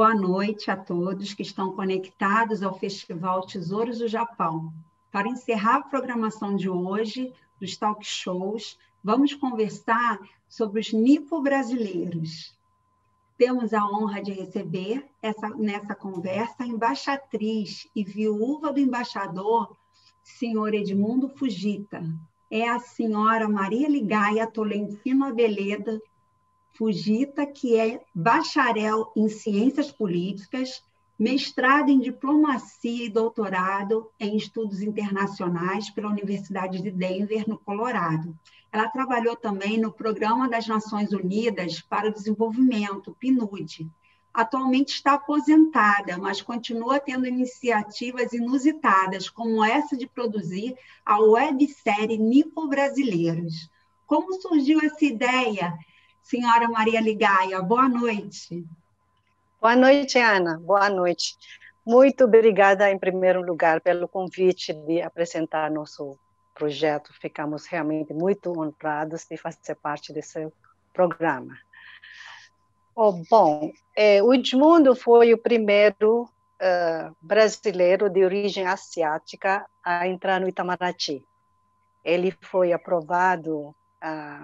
boa noite a todos que estão conectados ao Festival Tesouros do Japão. Para encerrar a programação de hoje, dos talk shows, vamos conversar sobre os nipo-brasileiros. Temos a honra de receber nessa conversa a embaixatriz e viúva do embaixador, senhor Edmundo Fujita. É a senhora Maria Ligaia Tolentino Abeleda Fujita, que é bacharel em Ciências Políticas, mestrado em Diplomacia e doutorado em Estudos Internacionais pela Universidade de Denver, no Colorado. Ela trabalhou também no Programa das Nações Unidas para o Desenvolvimento, PNUD. Atualmente está aposentada, mas continua tendo iniciativas inusitadas, como essa de produzir a websérie Nipo Brasileiros. Como surgiu essa ideia, senhora Maria Ligaia? Boa noite. Boa noite, Ana. Boa noite. Muito obrigada, em primeiro lugar, pelo convite de apresentar nosso projeto. Ficamos realmente muito honrados de fazer parte desse programa. Bom, o Edmundo foi o primeiro brasileiro de origem asiática a entrar no Itamaraty. Ele foi aprovado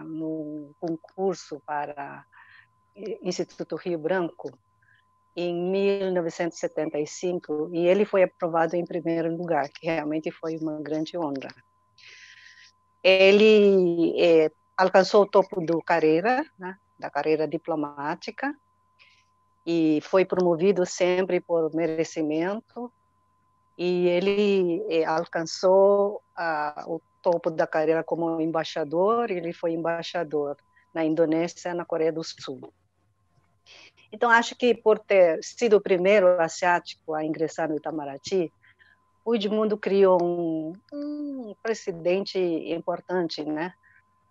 no concurso para Instituto Rio Branco em 1975, e ele foi aprovado em primeiro lugar, que realmente foi uma grande honra. Ele alcançou o topo da carreira diplomática, e foi promovido sempre por merecimento, e ele alcançou o topo da carreira como embaixador. Ele foi embaixador na Indonésia, na Coreia do Sul. Então, acho que por ter sido o primeiro asiático a ingressar no Itamaraty, o Edmundo criou um precedente importante, né?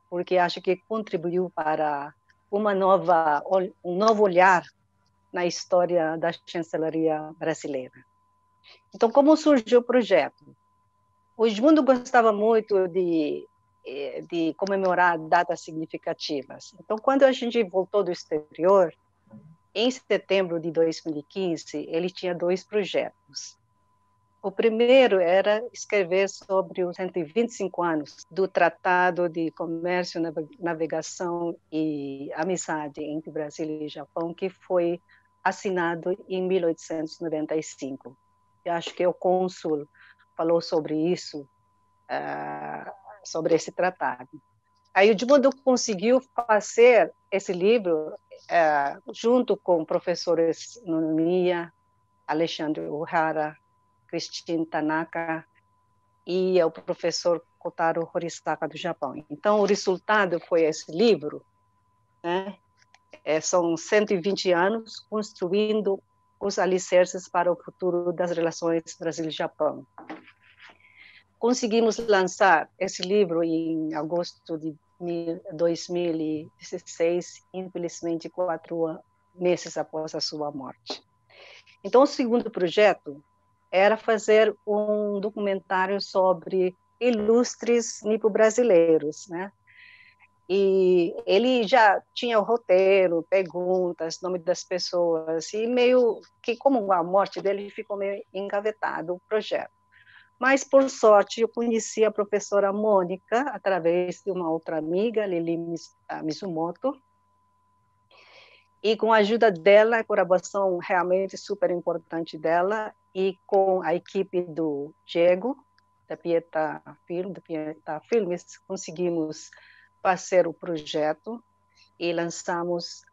Porque acho que contribuiu para um novo olhar na história da chancelaria brasileira. Então, como surgiu o projeto? O Edmundo gostava muito de comemorar datas significativas. Então, quando a gente voltou do exterior, em setembro de 2015, ele tinha 2 projetos. O primeiro era escrever sobre os 125 anos do Tratado de Comércio, Navegação e Amizade entre Brasil e Japão, que foi assinado em 1895. Eu acho que o cônsul falou sobre isso, sobre esse tratado. Aí o Edmundo conseguiu fazer esse livro junto com professores Nomiya, Alexandre Ohara, Christine Tanaka e o professor Kotaro Horisaka, do Japão. Então, o resultado foi esse livro, né? São 120 anos construindo os alicerces para o futuro das relações Brasil e Japão. Conseguimos lançar esse livro em agosto de 2016, infelizmente 4 meses após a sua morte. Então, o segundo projeto era fazer um documentário sobre ilustres nipo-brasileiros, né? E ele já tinha o roteiro, perguntas, nome das pessoas, e meio que, como a morte dele, ficou meio engavetado o projeto. Mas, por sorte, eu conheci a professora Mônica através de uma outra amiga, Lili Mizumoto, e com a ajuda dela, a colaboração realmente super importante dela, e com a equipe do Diego, da Pieta Filmes, conseguimos fazer o projeto e lançamos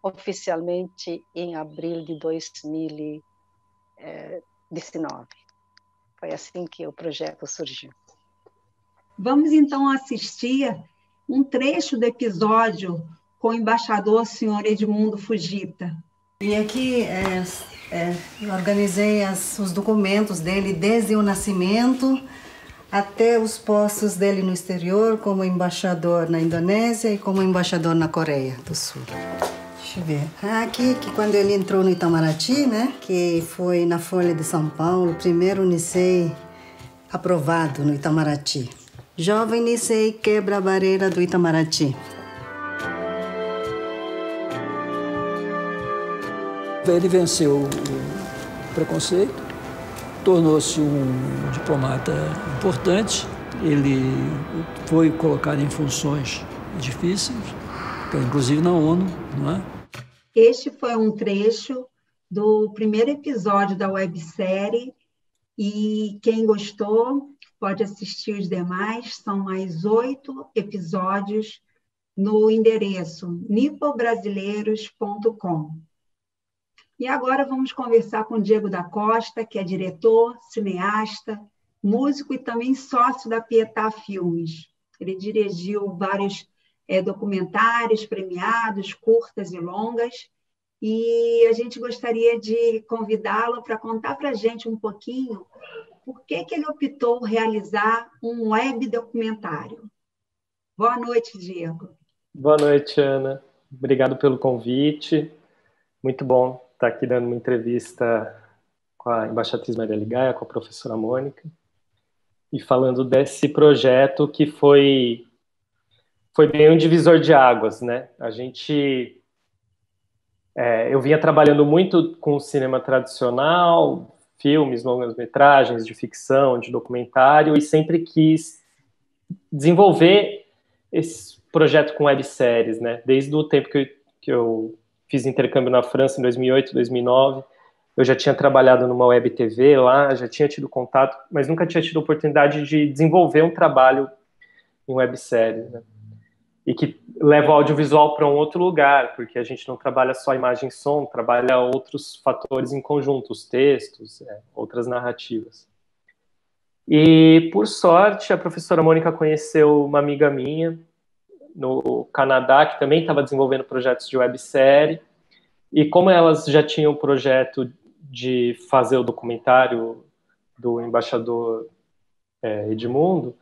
oficialmente em abril de 2019. Foi assim que o projeto surgiu. Vamos, então, assistir um trecho do episódio com o embaixador, senhor Edmundo Fujita. E aqui eu organizei os documentos dele desde o nascimento até os postos dele no exterior, como embaixador na Indonésia e como embaixador na Coreia do Sul. Deixa eu ver. Aqui, que quando ele entrou no Itamaraty, né, que foi na Folha de São Paulo, primeiro Nisei aprovado no Itamaraty. Jovem Nisei quebra a barreira do Itamaraty. ele venceu o preconceito, tornou-se um diplomata importante. Ele foi colocado em funções difíceis, inclusive na ONU, não é? Este foi um trecho do primeiro episódio da websérie e quem gostou pode assistir os demais. São mais 8 episódios no endereço nipobrasileiros.com. E agora vamos conversar com Diego da Costa, que é diretor, cineasta, músico e também sócio da Pietà Filmes. Ele dirigiu vários documentários premiados, curtas e longas, e a gente gostaria de convidá-lo para contar para a gente um pouquinho por que ele optou realizar um web documentário. Boa noite, Diego. Boa noite, Ana. Obrigado pelo convite. Muito bom estar aqui dando uma entrevista com a embaixatriz Marielle Gaia, com a professora Mônica, e falando desse projeto que foi bem um divisor de águas, né? Eu vinha trabalhando muito com o cinema tradicional, filmes, longas-metragens, de ficção, de documentário, e sempre quis desenvolver esse projeto com webséries, né? Desde o tempo que eu fiz intercâmbio na França, em 2008, 2009, eu já tinha trabalhado numa web TV lá, já tinha tido contato, mas nunca tinha tido a oportunidade de desenvolver um trabalho em websérie, né? E que leva o audiovisual para um outro lugar, porque a gente não trabalha só imagem e som, trabalha outros fatores em conjunto, os textos, outras narrativas. E, por sorte, a professora Mônica conheceu uma amiga minha no Canadá, que também estava desenvolvendo projetos de websérie, e como elas já tinham o projeto de fazer o documentário do embaixador Edmundo,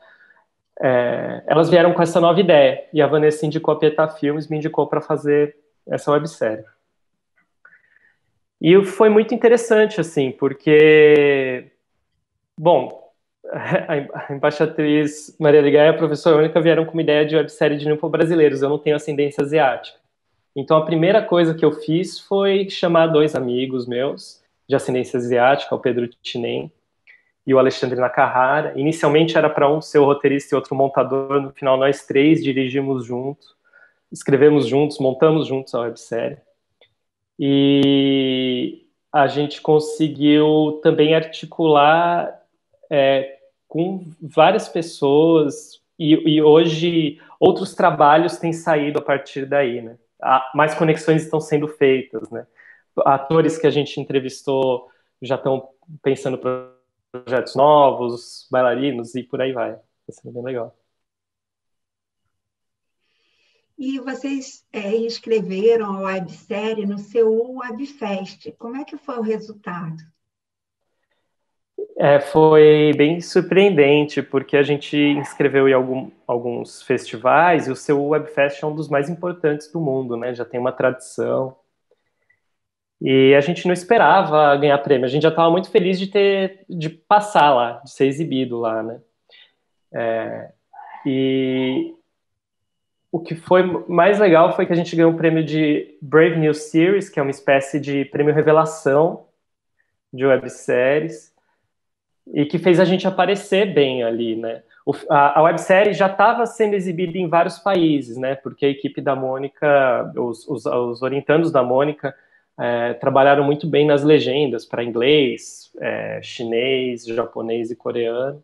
elas vieram com essa nova ideia, e a Vanessa indicou a Pietà Filmes, me indicou para fazer essa websérie. E foi muito interessante, assim, porque, bom, a embaixatriz Marielle Gaia e a professora Mônica vieram com uma ideia de websérie de nipo-brasileiros. Eu não tenho ascendência asiática. Então, a primeira coisa que eu fiz foi chamar 2 amigos meus de ascendência asiática, o Pedro Tinem e o Alexandre Nakahara. Inicialmente era para um ser o roteirista e outro montador. No final, nós 3 dirigimos juntos, escrevemos juntos, montamos juntos a websérie. E a gente conseguiu também articular com várias pessoas, e hoje outros trabalhos têm saído a partir daí, né? Mais conexões estão sendo feitas, né? Atores que a gente entrevistou já estão pensando em projetos novos, bailarinos, e por aí vai. Está sendo bem legal. E vocês escreveram a websérie no seu Webfest. Como é que foi o resultado? Foi bem surpreendente, porque a gente inscreveu em alguns festivais, e o seu Webfest é um dos mais importantes do mundo, né? Já tem uma tradição. E a gente não esperava ganhar prêmio, a gente já estava muito feliz de passar lá, de ser exibido lá, né? E o que foi mais legal foi que a gente ganhou um prêmio de Brave New Series, que é uma espécie de prêmio revelação de webséries, e que fez a gente aparecer bem ali, né? A websérie já estava sendo exibida em vários países, né? Porque a equipe da Mônica, os orientandos da Mônica, trabalharam muito bem nas legendas para inglês, chinês, japonês e coreano.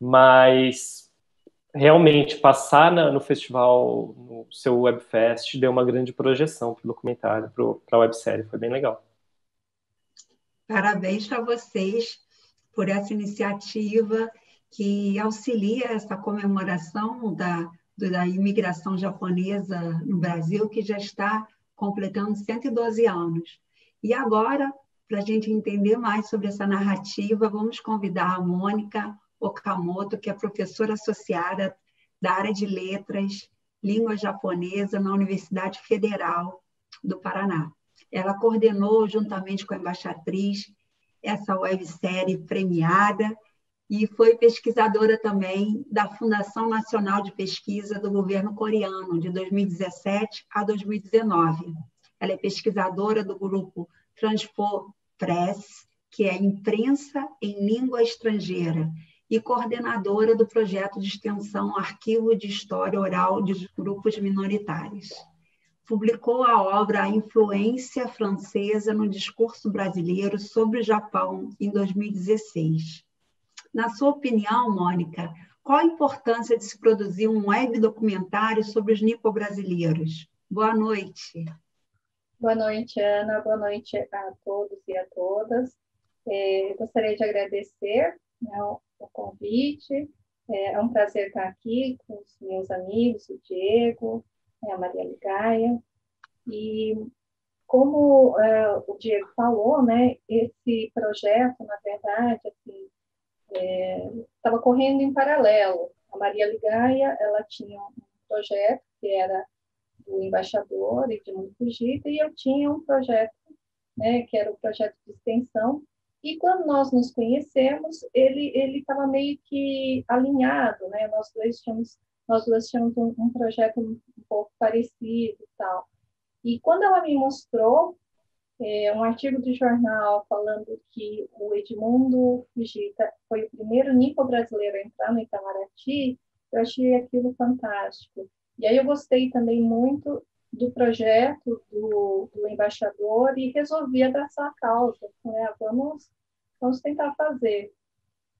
Mas realmente passar no festival, no seu Webfest, deu uma grande projeção para o documentário, para a websérie, foi bem legal. Parabéns para vocês por essa iniciativa que auxilia essa comemoração da imigração japonesa no Brasil, que já está completando 112 anos. E agora, para a gente entender mais sobre essa narrativa, vamos convidar a Mônica Okamoto, que é professora associada da área de letras, língua japonesa, na Universidade Federal do Paraná. Ela coordenou, juntamente com a embaixatriz, essa websérie premiada e foi pesquisadora também da Fundação Nacional de Pesquisa do Governo Coreano, de 2017 a 2019. Ela é pesquisadora do grupo Transport Press, que é Imprensa em Língua Estrangeira, e coordenadora do projeto de extensão Arquivo de História Oral de Grupos Minoritários. Publicou a obra A Influência Francesa no Discurso Brasileiro sobre o Japão, em 2016. Na sua opinião, Mônica, qual a importância de se produzir um web documentário sobre os nipo-brasileiros? Boa noite. Boa noite, Ana. Boa noite a todos e a todas. Gostaria de agradecer, né, o convite. É um prazer estar aqui com os meus amigos, o Diego, a Maria Ligaia. E como o Diego falou, né, esse projeto, na verdade, assim, estava correndo em paralelo. A Maria Ligaia, ela tinha um projeto que era do embaixador e de Fujita, e eu tinha um projeto, né, que era o projeto de extensão. E quando nós nos conhecemos, ele estava meio que alinhado, né? Nós duas tínhamos um projeto um pouco parecido e tal. E quando ela me mostrou um artigo de jornal falando que o Edmundo Fujita foi o primeiro nipo-brasileiro a entrar no Itamaraty, eu achei aquilo fantástico. E aí eu gostei também muito do projeto do embaixador e resolvi abraçar a causa. Né? Vamos tentar fazer.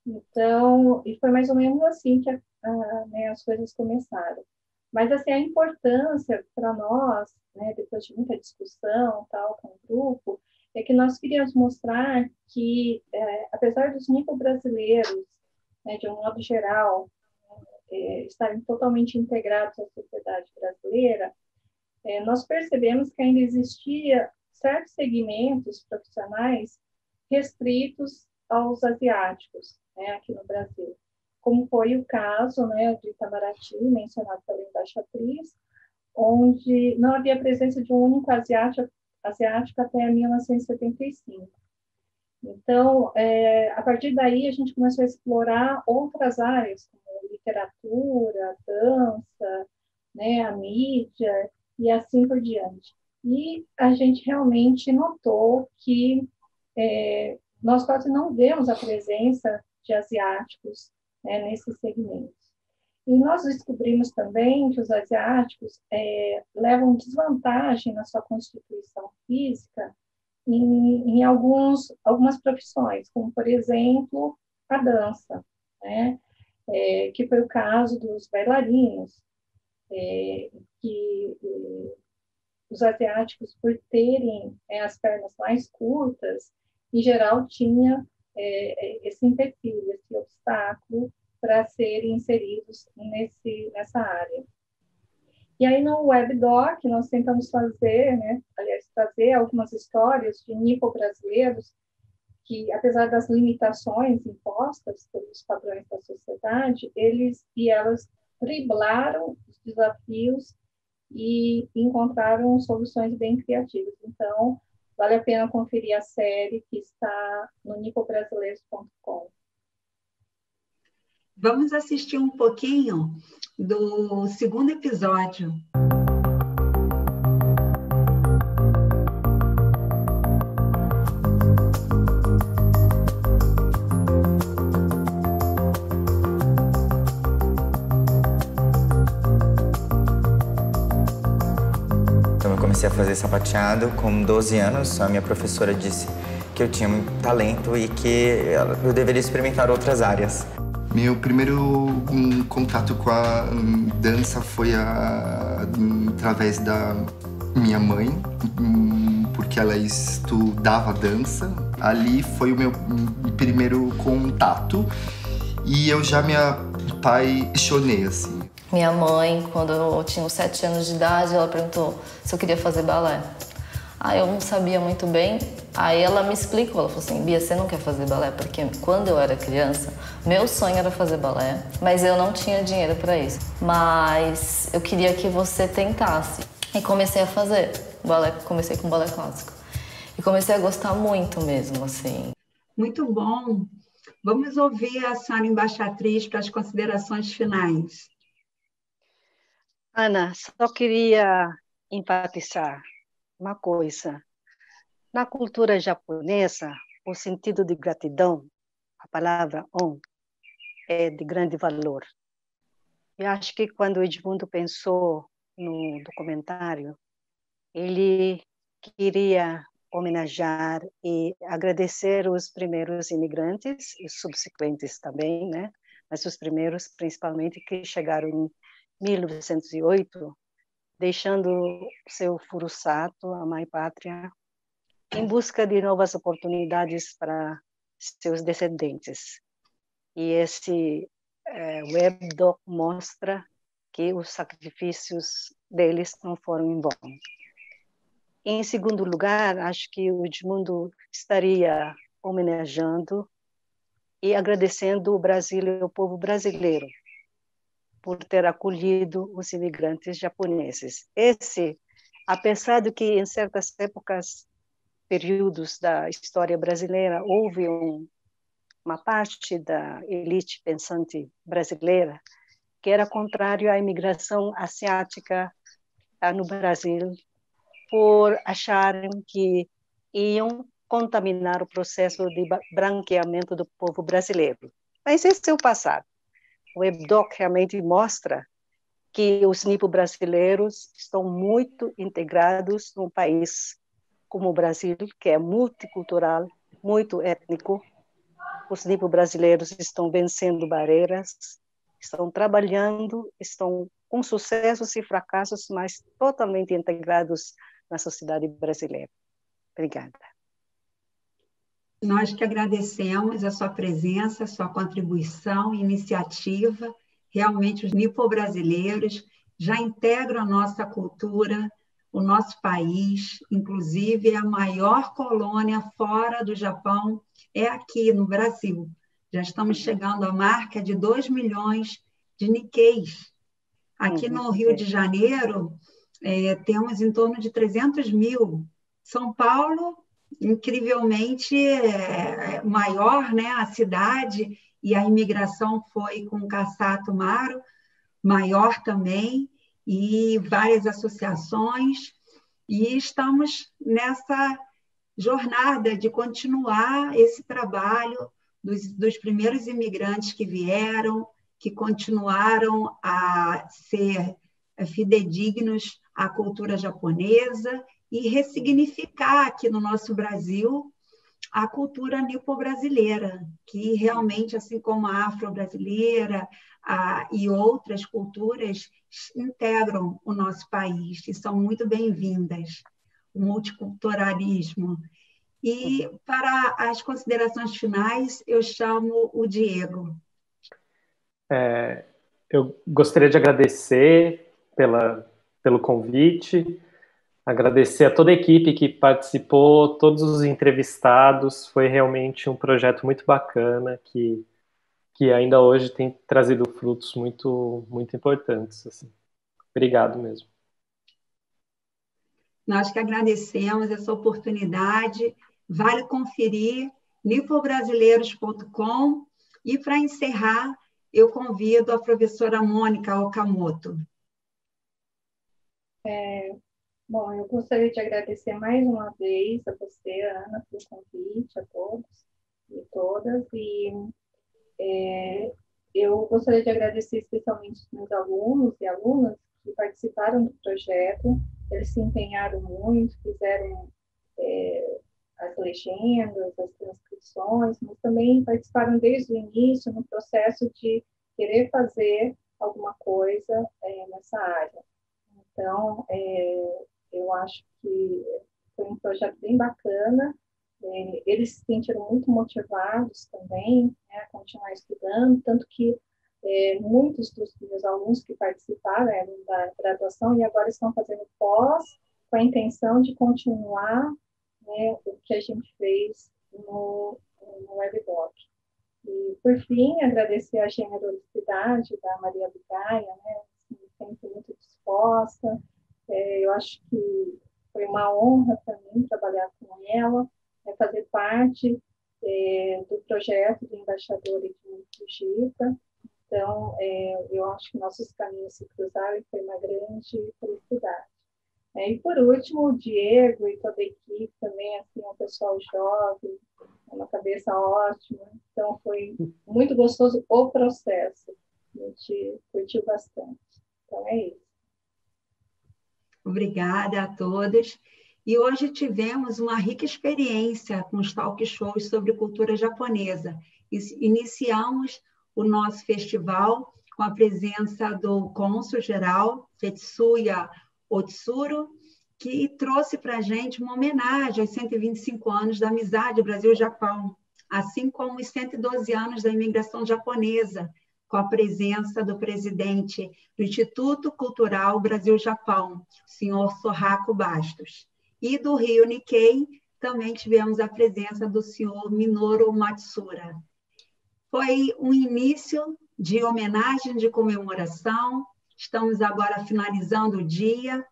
Então, e foi mais ou menos assim que né, as coisas começaram. Mas, assim, a importância para nós, né, depois de muita discussão tal, com o grupo, é que nós queríamos mostrar que, apesar dos nipo-brasileiros, né, de um modo geral, estarem totalmente integrados à sociedade brasileira, nós percebemos que ainda existia certos segmentos profissionais restritos aos asiáticos, né, aqui no Brasil, como foi o caso, né, de Itamaraty, mencionado pela embaixatriz, onde não havia presença de um único asiático até 1975. Então, a partir daí, a gente começou a explorar outras áreas, como literatura, dança, né, a mídia, e assim por diante. E a gente realmente notou que nós quase não vemos a presença de asiáticos, né, nesses segmentos. E nós descobrimos também que os asiáticos levam desvantagem na sua constituição física em algumas profissões, como, por exemplo, a dança, né? Que foi o caso dos bailarinos, que os asiáticos, por terem as pernas mais curtas, em geral, tinha esse empecilho, esse obstáculo para serem inseridos nessa área. E aí, no WebDoc, nós tentamos fazer, né, aliás, trazer algumas histórias de nipo-brasileiros que, apesar das limitações impostas pelos padrões da sociedade, eles e elas driblaram os desafios e encontraram soluções bem criativas. Então, vale a pena conferir a série que está no nipobrasileiros.com. Vamos assistir um pouquinho do segundo episódio. Então eu comecei a fazer sapateado com 12 anos. A minha professora disse que eu tinha muito talento e que eu deveria experimentar outras áreas. Meu primeiro contato com a dança foi através da minha mãe, porque ela estudava dança. Ali foi o meu primeiro contato e eu já me apaixonei, assim. Minha mãe, quando eu tinha uns 7 anos de idade, ela perguntou se eu queria fazer balé. Aí eu não sabia muito bem, aí ela me explicou, ela falou assim, Bia, você não quer fazer balé? Porque quando eu era criança, meu sonho era fazer balé, mas eu não tinha dinheiro para isso. Mas eu queria que você tentasse. E comecei a fazer balé, comecei com balé clássico. E comecei a gostar muito mesmo, assim. Muito bom. Vamos ouvir a senhora embaixatriz para as considerações finais. Ana, só queria enfatizar, uma coisa. Na cultura japonesa, o sentido de gratidão, a palavra on, é de grande valor. Eu acho que quando o Edmundo pensou no documentário, ele queria homenagear e agradecer os primeiros imigrantes, e os subsequentes também, né? Mas os primeiros, principalmente, que chegaram em 1908, deixando seu furusato, a mãe pátria, em busca de novas oportunidades para seus descendentes. E esse webdoc mostra que os sacrifícios deles não foram em vão. Em segundo lugar, acho que o Edmundo estaria homenageando e agradecendo o Brasil e o povo brasileiro por ter acolhido os imigrantes japoneses. Esse, apesar de que em certas épocas, períodos da história brasileira, houve uma parte da elite pensante brasileira que era contrário à imigração asiática no Brasil, por acharem que iam contaminar o processo de branqueamento do povo brasileiro. Mas esse é o passado. O webdoc realmente mostra que os nipo-brasileiros estão muito integrados num país como o Brasil, que é multicultural, muito étnico. Os nipo-brasileiros estão vencendo barreiras, estão trabalhando, estão com sucessos e fracassos, mas totalmente integrados na sociedade brasileira. Obrigada. Nós que agradecemos a sua presença, a sua contribuição, iniciativa. Realmente, os nipo-brasileiros já integram a nossa cultura, o nosso país, inclusive a maior colônia fora do Japão é aqui no Brasil. Já estamos chegando à marca de 2 milhões de Nikkeis. Aqui no Rio de Janeiro, temos em torno de 300 mil. São Paulo, incrivelmente maior, né, a cidade, e a imigração foi com Kassato Maru, maior também, e várias associações, e estamos nessa jornada de continuar esse trabalho dos primeiros imigrantes que vieram, que continuaram a ser fidedignos à cultura japonesa e ressignificar aqui no nosso Brasil a cultura nipo-brasileira, que realmente, assim como a afro-brasileira e outras culturas, integram o nosso país e são muito bem-vindas. O multiculturalismo. E, para as considerações finais, eu chamo o Diego. Eu gostaria de agradecer pelo convite, agradecer a toda a equipe que participou, todos os entrevistados. Foi realmente um projeto muito bacana que ainda hoje tem trazido frutos muito, muito importantes. Assim. Obrigado mesmo. Nós que agradecemos essa oportunidade. Vale conferir nipobrasileiros.com. E, para encerrar, eu convido a professora Mônica Okamoto. Bom, eu gostaria de agradecer mais uma vez a você, Ana, pelo convite, a todos e todas. E eu gostaria de agradecer especialmente os meus alunos e alunas que participaram do projeto. Eles se empenharam muito, fizeram as legendas, as transcrições, mas também participaram desde o início no processo de querer fazer alguma coisa nessa área. Então, eu acho que foi um projeto bem bacana. Eles se sentiram muito motivados também, né, a continuar estudando, tanto que muitos dos meus alunos que participaram da graduação e agora estão fazendo pós com a intenção de continuar, né, o que a gente fez no webdoc. E, por fim, agradecer a generosidade da Maria Bigaia, né, sempre muito disposta. Eu acho que foi uma honra para mim trabalhar com ela, fazer parte do projeto do embaixador Edmundo Fujita. Então, eu acho que nossos caminhos se cruzaram e foi uma grande felicidade. E por último, o Diego e toda a equipe também, assim, um pessoal jovem, uma cabeça ótima. Então, foi muito gostoso o processo. A gente curtiu bastante. Então, é isso. Obrigada a todos. E hoje tivemos uma rica experiência com os talk shows sobre cultura japonesa. Iniciamos o nosso festival com a presença do cônsul-geral, Tetsuya Otsuru, que trouxe para a gente uma homenagem aos 125 anos da amizade Brasil-Japão, assim como os 112 anos da imigração japonesa, com a presença do presidente do Instituto Cultural Brasil-Japão, senhor Sorrako Bastos. E do Rio Nikkei, também tivemos a presença do senhor Minoru Matsura. Foi um início de homenagem, de comemoração. Estamos agora finalizando o dia,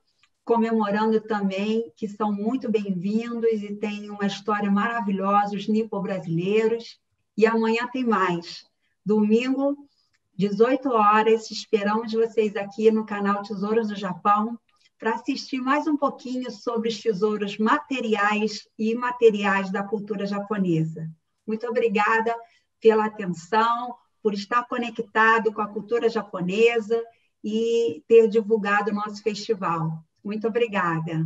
comemorando também que são muito bem-vindos e têm uma história maravilhosa, os nipo-brasileiros. E amanhã tem mais. Domingo, 18 horas, esperamos vocês aqui no canal Tesouros do Japão para assistir mais um pouquinho sobre os tesouros materiais e imateriais da cultura japonesa. Muito obrigada pela atenção, por estar conectado com a cultura japonesa e ter divulgado o nosso festival. Muito obrigada.